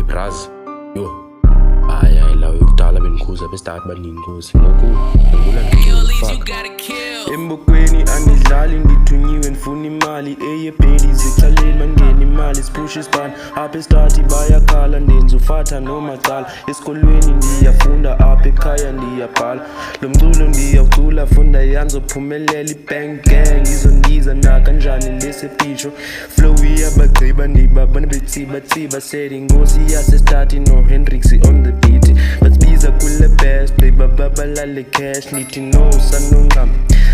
braz yo hayi la ukudala benikhuza bestart baninkosi ngoku ngula ngifaka embokweni anidlali ngithunyiwe ngifuna imali eyebhedi zixaleni mangeni imali siphusha ispan apha estart bayakhala ndenza ufatha nomacala esikolweni ndiyafunda apha ekhaya ndiyabhala lo mculo ndiyawucula funda yanzophumelela ibang gang izondiza na kanjani lesepisho flow iyabagqiba ndibabona betsiba seri inkosi yasestart no Hendrix on the beat basibiza kule best babalale cash nithi no sanungam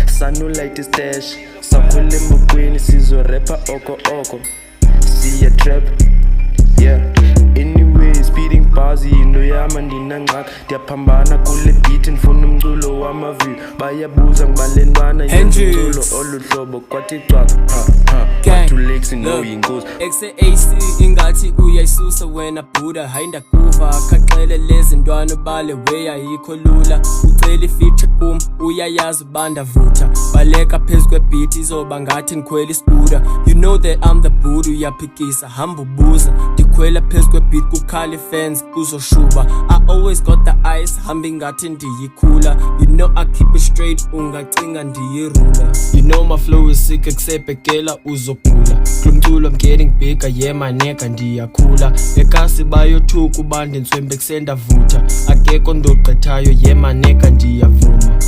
sanu light stash sakhule embokweni sizorepa oko siya trap yeah anyway speeding bars into yama ndinangxaka ndiyaphambana kule beat ndifuna umculo wamavi bayabuza ngibalentwana yomculo oluhlobo kwathi cwaka two legs no yinkosi XAC ingathi uyayisusa wena buda hayi ndakuva khaxele lezi ntwana bale weya yikho lula ucela ifeature kum uyayazi bandavutha baleka phezu kwebeat izoba ngathi ngikhwela iscooter you know that I'm the buda uyaphikisa hamba ubuza ndikhwela phezu kwebeat kukhala fans kuzoshuba I always got the ice hambi ngathi ndiyikhula you know I keep it straight ungacinga ndiyirula you know my flow is sick kusebhekela uzogula kumculo I'm getting bigger yeah my nigga ndiyakhula ekasi bayothuka ubande nswembe kusendavutha akekho ndogqithayo yeah my nigga ndiyavuma